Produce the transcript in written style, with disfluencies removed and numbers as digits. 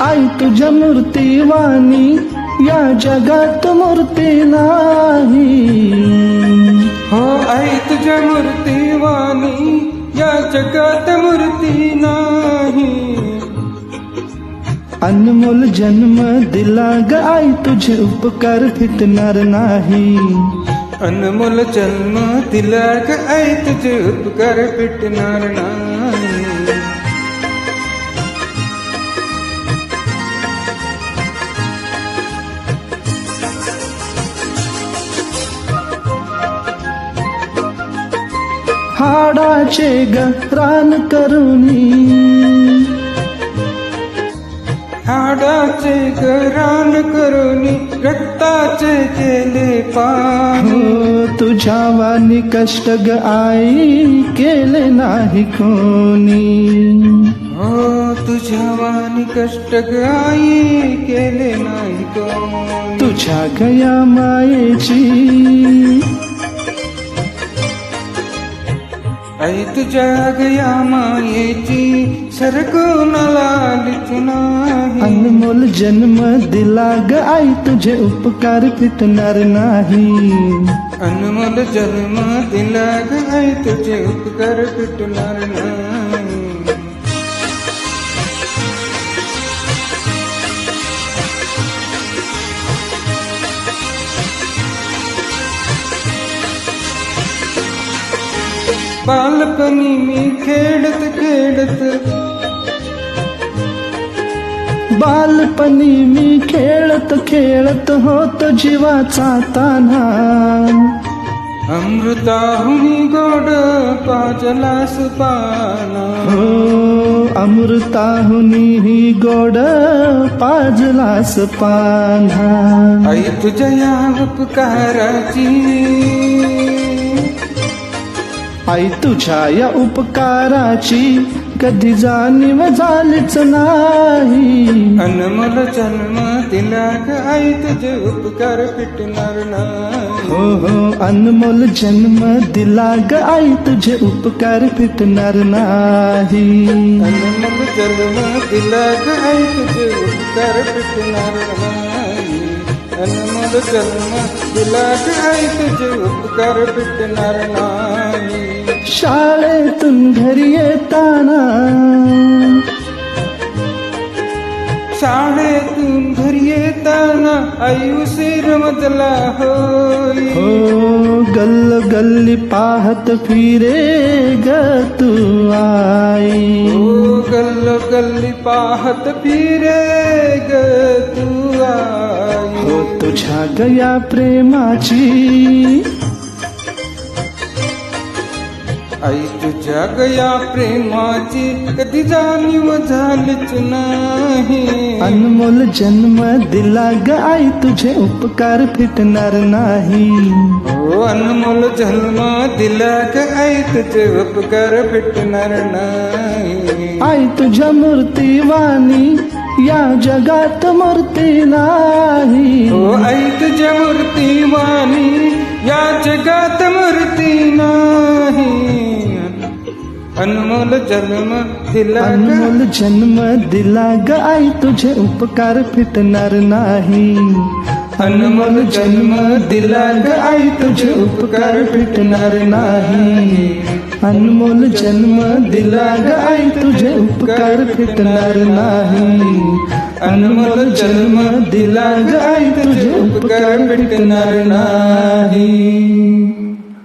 आई तुझ्या मूर्तीवाणी या जगात मूर्ती नाही. हो आई तुझ्या मूर्तीवाणी या जगात मूर्ती नाही. अनमोल जन्म दिला ग आई तुझे उपकार फिटणार नाही. अनमोल जन्म दिला ग आई तुझे उपकार फिटणार नाही. हाडाचे रान करुणी हाडाचे रान करुणी रक्ताचे केले पाणी. हो तुझ्या वाणी कष्ट ग आई केले नाही कोणी. हो तुझ्या वाणी कष्ट ग आई केले नाही कोणी. तुझ्या गया मायेची आई तुझ्या गया मायेची सरकूनाला आलीच नाही. अनमोल जन्म दिला ग आई तुझे उपकार फिटणार नाही. अनमोल जन्म दिला ग आई तुझे उपकार फिटणार नाही. बालपणी मी खेळत खेळत बालपणी मी खेळत खेळत होत जीवाचा तान्हा. अमृताहुनी गोड पाजलास पाना. हो अमृताहुनी गोड पाजलास पान्हा. आई तुझ्या या उपकाराची आई तुझ्या या उपकाराची कधी जाणीव झालीच नाही. अनमोल जन्म दिला ग आई तुझे उपकार फिटणार नाही. हो हो अनमोल जन्म दिला ग आई तुझे उपकार फिटणार नाही. अनमोल जन्म दिला ग आई तुझे उपकार फिटणार नाही. अनमोल जन्म दिला ग आई तुझे उपकार फिटणार नाही. शाळेतून घरी येताना शाळेतून घरी येताना आई उशीर मजला होई. हो गल्ल गल्ली पाहत फिरे ग तू आई. हो गल्ल गल्ली पाहत फिरे ग तू आई. हो तुझ्या गया प्रेमाची आई तुझ्या गया प्रेमाची कधी जाणीव झालीच नाही. अनमोल जन्म दिला ग आई तुझे उपकार फिटणार नाही. हो अनमोल जन्म दिला ग आई तुझे उपकार फिटणार नाही. आई तुझ्या मूर्तीवाणी या जगात मूर्ती नाही. हो आई तुझ्या मूर्तीवाणी या जगात मूर्ती नाही. अनमोल जन्म दिला अनमोल जन्म दिला ग आई तुझे उपकार फिटणार नाही. अनमोल जन्म दिला ग आई तुझे उपकार फिटणार नाही. अनमोल जन्म दिला ग आई तुझे उपकार फिटणार नाही. अनमोल जन्म दिला ग आई तुझे उपकार फिटणार नाही.